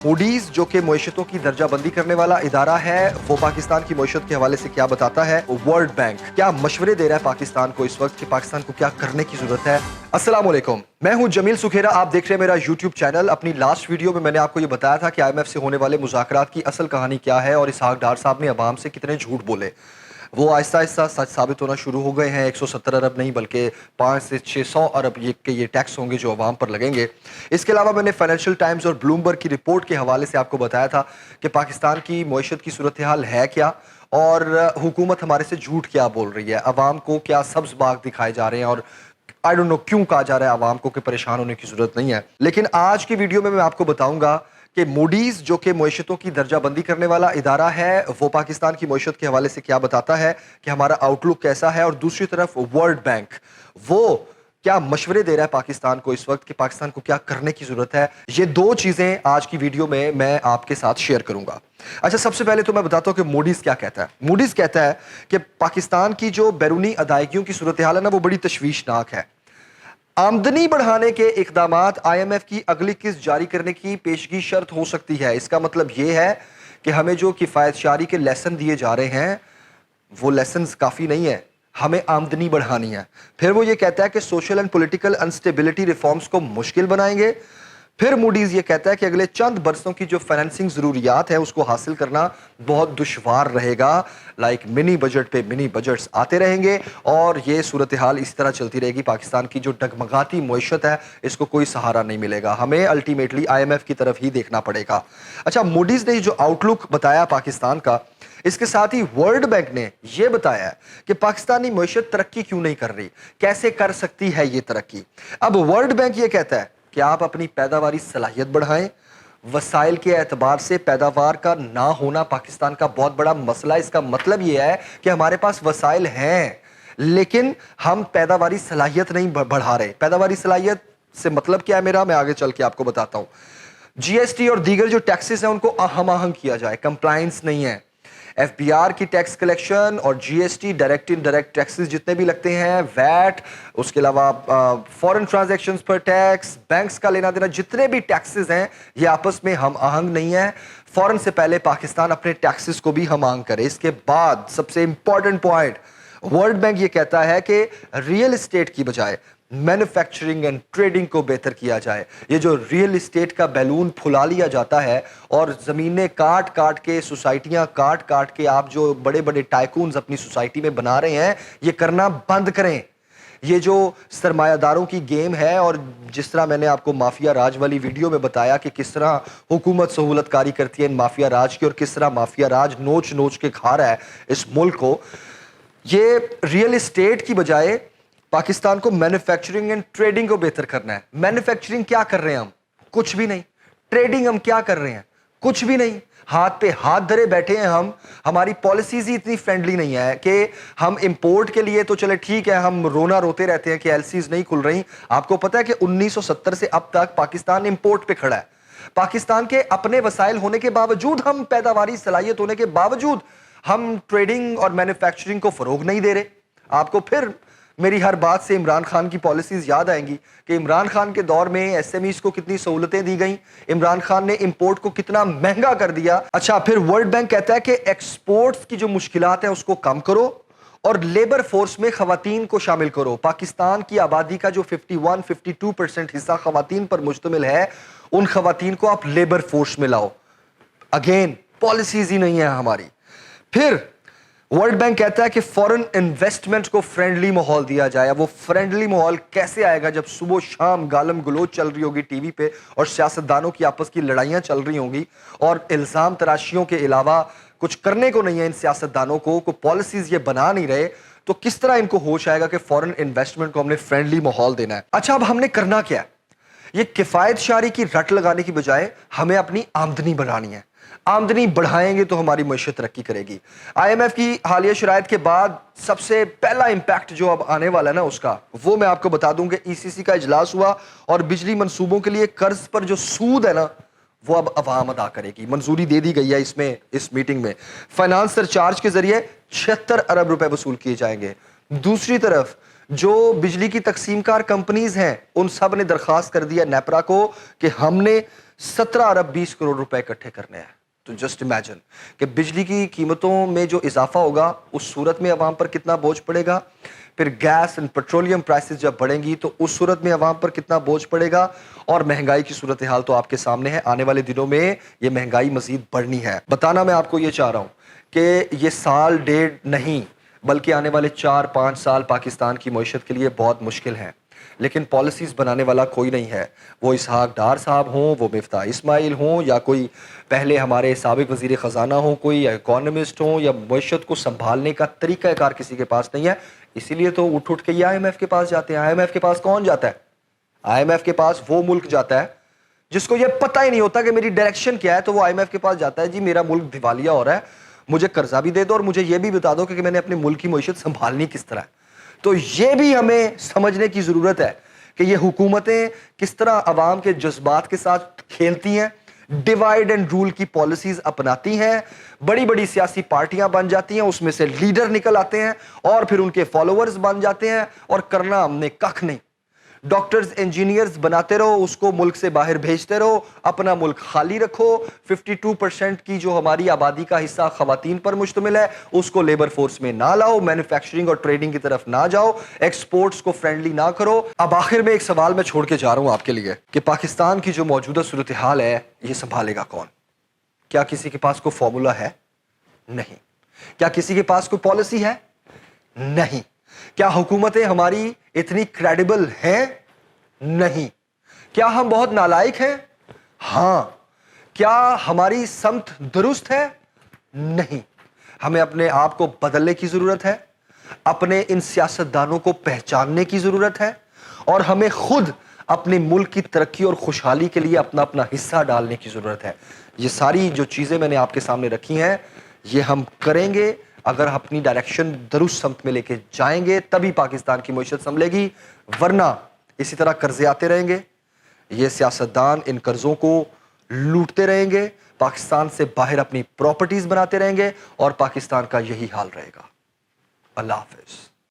Moody's जो कि मईशतों की दर्जाबंदी करने वाला इदारा है, वो पाकिस्तान की मईशत के हवाले से क्या बताता है। वर्ल्ड बैंक क्या मशवरे दे रहा है पाकिस्तान को इस वक्त कि पाकिस्तान को क्या करने की जरूरत है। अस्सलाम वालेकुम, मैं हूं जमील सुखेरा, आप देख रहे हैं मेरा यूट्यूब चैनल। अपनी लास्ट वीडियो में मैंने आपको ये बताया था कि IMF से होने वाले मुज़ाकरात की असल कहानी क्या है और इसहाक डार साहब ने अवाम से कितने झूठ बोले। वो आहिस्ता आहिस्ता सच साबित होना शुरू हो गए हैं। 170 अरब नहीं बल्कि 500 से 600 अरब ये टैक्स होंगे जो अवाम पर लगेंगे। इसके अलावा मैंने फाइनेंशियल टाइम्स और ब्लूमबर्ग की रिपोर्ट के हवाले से आपको बताया था कि पाकिस्तान की मईशत की सूरत हाल है क्या और हुकूमत हमारे से झूठ क्या बोल रही है। अवाम को क्या सब्ज बाग दिखाए जा रहे हैं और आई डोंट नो क्यों कहा जा रहा है अवाम को कि परेशान होने की जरूरत नहीं है। लेकिन आज की वीडियो में मैं आपको बताऊंगा कि मूडीज जो कि मईशतों की दर्जाबंदी करने वाला इदारा है, वो पाकिस्तान की मईशत के हवाले से क्या बताता है कि हमारा आउटलुक कैसा है। और दूसरी तरफ वर्ल्ड बैंक वो क्या मशवरे दे रहा है पाकिस्तान को इस वक्त कि पाकिस्तान को क्या करने की जरूरत है। ये दो चीजें आज की वीडियो में मैं आपके साथ शेयर करूंगा। अच्छा, सबसे पहले तो मैं बताता हूं कि मूडीज क्या कहता है। मूडीज कहता है कि पाकिस्तान की जो बैरूनी अदायगियों की सूरत हाल है ना, वो बड़ी तशवीशनाक है। आमदनी बढ़ाने के इकदामात IMF की अगली किस्त जारी करने की पेशगी शर्त हो सकती है। इसका मतलब यह है कि हमें जो किफायतशारी के लेसन दिए जा रहे हैं वो लेसन्स काफ़ी नहीं है, हमें आमदनी बढ़ानी है। फिर वो ये कहता है कि social and political instability reforms को मुश्किल बनाएंगे। फिर मूडीज ये कहता है कि अगले चंद बरसों की जो फाइनेंसिंग ज़रूरियात है उसको हासिल करना बहुत दुश्वार रहेगा। लाइक मिनी बजट पे मिनी बजट्स आते रहेंगे और ये सूरत हाल इस तरह चलती रहेगी। पाकिस्तान की जो डगमगाती मईशत है इसको कोई सहारा नहीं मिलेगा, हमें अल्टीमेटली IMF की तरफ ही देखना पड़ेगा। अच्छा, मूडीज ने जो आउटलुक बताया पाकिस्तान का, इसके साथ ही वर्ल्ड बैंक ने यह बताया कि पाकिस्तानी मईशत तरक्की क्यों नहीं कर रही, कैसे कर सकती है ये तरक्की। अब वर्ल्ड बैंक ये कहता है कि आप अपनी पैदावारी सलाहियत बढ़ाएं। वसाइल के एतबार से पैदावार का ना होना पाकिस्तान का बहुत बड़ा मसला है। इसका मतलब यह है कि हमारे पास वसाइल हैं लेकिन हम पैदावारी सलाहियत नहीं बढ़ा रहे। पैदावारी सलाहियत से मतलब क्या है मेरा, मैं आगे चल के आपको बताता हूं। GST और दीगर जो टैक्सेस हैं उनको हम आहंग किया जाए, कंप्लायंस नहीं है। FBR की टैक्स कलेक्शन और GST डायरेक्ट इनडायरेक्ट टैक्सेस जितने भी लगते हैं, वैट, उसके अलावा फॉरेन ट्रांजैक्शंस पर टैक्स, बैंक्स का लेना देना, जितने भी टैक्सेस हैं ये आपस में हम आहंग नहीं है। फौरन से पहले पाकिस्तान अपने टैक्सेस को भी हम आहंग करे। इसके बाद सबसे इंपॉर्टेंट पॉइंट, वर्ल्ड बैंक ये कहता है कि रियल एस्टेट की बजाय मैन्युफैक्चरिंग एंड ट्रेडिंग को बेहतर किया जाए। ये जो रियल एस्टेट का बैलून फुला लिया जाता है और ज़मीनें काट काट के, सोसाइटियां काट काट के आप जो बड़े बड़े टाइकून्स अपनी सोसाइटी में बना रहे हैं, ये करना बंद करें। ये जो सरमायादारों की गेम है और जिस तरह मैंने आपको माफिया राज वाली वीडियो में बताया कि किस तरह हुकूमत सहूलतकारी करती है इन माफिया राज की और किस तरह माफिया राज नोच नोच के खा रहा है इस मुल्क को, ये रियल एस्टेट की बजाय पाकिस्तान को मैन्युफैक्चरिंग एंड ट्रेडिंग को बेहतर करना है। मैन्युफैक्चरिंग क्या कर रहे हैं हम? कुछ भी नहीं। ट्रेडिंग हम क्या कर रहे हैं? कुछ भी नहीं। हाथ पे हाथ धरे बैठे हैं हम। हमारी पॉलिसीज ही इतनी फ्रेंडली नहीं है कि हम इंपोर्ट के लिए तो चले ठीक है, हम रोना रोते रहते हैं कि LCs नहीं खुल रही। आपको पता है कि 1970 से अब तक पाकिस्तान इंपोर्ट पे खड़ा है। पाकिस्तान के अपने वसाइल होने के बावजूद, हम पैदावारी सलाहियत होने के बावजूद हम ट्रेडिंग और मैन्युफैक्चरिंग को फरोग नहीं दे रहे। आपको फिर मेरी हर बात से इमरान खान की पॉलिसीज याद आएंगी कि इमरान खान के दौर में SMEs को कितनी सहूलतें दी गई, इमरान खान ने इंपोर्ट को कितना महंगा कर दिया। अच्छा, फिर वर्ल्ड बैंक कहता है कि एक्सपोर्ट्स की जो मुश्किलात है उसको कम करो और लेबर फोर्स में खवातीन को शामिल करो। पाकिस्तान की आबादी का जो 51-52% हिस्सा खवातीन पर मुश्तमिल है, उन खवातीन को आप लेबर फोर्स में लाओ। अगेन पॉलिसीज ही नहीं है हमारी। फिर वर्ल्ड बैंक कहता है कि फॉरेन इन्वेस्टमेंट को फ्रेंडली माहौल दिया जाए। वो फ्रेंडली माहौल कैसे आएगा जब सुबह शाम गालम गलोच चल रही होगी टीवी पे और सियासतदानों की आपस की लड़ाइयां चल रही होंगी और इल्जाम तराशियों के अलावा कुछ करने को नहीं है इन सियासतदानों को पॉलिसीज ये बना नहीं रहे, तो किस तरह इनको होश आएगा कि फॉरेन इन्वेस्टमेंट को हमने फ्रेंडली माहौल देना है। अच्छा, अब हमने करना क्या है? ये किफायत शारी की रट लगाने की बजाय हमें अपनी आमदनी बढ़ानी है। आमदनी बढ़ाएंगे तो हमारी मईशत तरक्की करेगी। IMF की हालिया शराइत के बाद सबसे पहला इंपैक्ट जो अब आने वाला है ना, उसका वो मैं आपको बता दूं कि ECC का इजलास हुआ और बिजली मंसूबों के लिए कर्ज पर जो सूद है ना, वो अब अवाम अदा करेगी। मंजूरी दे दी गई है इसमें, इस मीटिंग में फाइनेंस सरचार्ज के जरिए 76 अरब रुपए वसूल किए जाएंगे। दूसरी तरफ जो बिजली की तकसीमकार कंपनीज हैं उन सब ने दरखास्त कर दिया नेपरा को कि हमने 17 अरब 20 करोड़ रुपए इकट्ठे करने हैं। तो जस्ट इमेजिन कि बिजली की कीमतों में जो इजाफा होगा उस सूरत में अवाम पर कितना बोझ पड़ेगा। फिर गैस एंड पेट्रोलियम प्राइसेस जब बढ़ेंगी तो उस सूरत में अवाम पर कितना बोझ पड़ेगा। और महंगाई की सूरत हाल तो आपके सामने है। आने वाले दिनों में ये महंगाई मजीद बढ़नी है। बताना मैं आपको ये चाह रहा हूँ कि ये साल डेढ़ नहीं बल्कि आने वाले 4-5 साल पाकिस्तान की मईशत के लिए बहुत मुश्किल हैं। लेकिन पॉलिसीज़ बनाने वाला कोई नहीं है, वो इसहाक डार साहब हों, वो मिफ्ता इस्माइल हों, या कोई पहले हमारे साबिक वज़ीर ख़जाना हों, कोई इकोनॉमिस्ट हों, या मईशत को संभालने का तरीक़ाकार किसी के पास नहीं है। इसीलिए तो उठ उठ के ये IMF के पास जाते हैं। IMF के पास कौन जाता है? IMF के पास वो मुल्क जाता है जिसको ये पता ही नहीं होता कि मेरी डायरेक्शन क्या है। तो वो IMF के पास जाता है, जी मेरा मुल्क दिवालिया हो रहा है, मुझे कर्जा भी दे दो और मुझे ये भी बता दो कि मैंने अपने मुल्क की मईशत संभालनी किस तरह है। तो ये भी हमें समझने की ज़रूरत है कि ये हुकूमतें किस तरह अवाम के जज्बात के साथ खेलती हैं, डिवाइड एंड रूल की पॉलिसीज़ अपनाती हैं, बड़ी बड़ी सियासी पार्टियां बन जाती हैं, उसमें से लीडर निकल आते हैं और फिर उनके फॉलोअर्स बन जाते हैं, और करना हमने कख नहीं। डॉक्टर्स इंजीनियर्स बनाते रहो, उसको मुल्क से बाहर भेजते रहो, अपना मुल्क खाली रखो। 52% की जो हमारी आबादी का हिस्सा खवातीन पर मुश्तमिल है उसको लेबर फोर्स में ना लाओ, मैन्युफैक्चरिंग और ट्रेडिंग की तरफ ना जाओ, एक्सपोर्ट्स को फ्रेंडली ना करो। अब आखिर में एक सवाल मैं छोड़ के जा रहा हूं आपके लिए कि पाकिस्तान की जो मौजूदा सूरत हाल है ये संभालेगा कौन? क्या किसी के पास कोई फॉर्मूला है? नहीं। क्या किसी के पास कोई पॉलिसी है? नहीं। क्या हुकूमतें हमारी इतनी क्रेडिबल हैं? नहीं। क्या हम बहुत नालायक हैं? हां। क्या हमारी समत दुरुस्त है? नहीं। हमें अपने आप को बदलने की जरूरत है, अपने इन सियासतदानों को पहचानने की जरूरत है, और हमें खुद अपने मुल्क की तरक्की और खुशहाली के लिए अपना अपना हिस्सा डालने की जरूरत है। ये सारी जो चीजें मैंने आपके सामने रखी हैं ये हम करेंगे अगर अपनी डायरेक्शन दुरुस्त समत में लेके जाएंगे, तभी पाकिस्तान की मईशत संभलेगी। वरना इसी तरह कर्जे आते रहेंगे, ये सियासतदान इन कर्जों को लूटते रहेंगे, पाकिस्तान से बाहर अपनी प्रॉपर्टीज बनाते रहेंगे और पाकिस्तान का यही हाल रहेगा। अल्लाह हाफिज।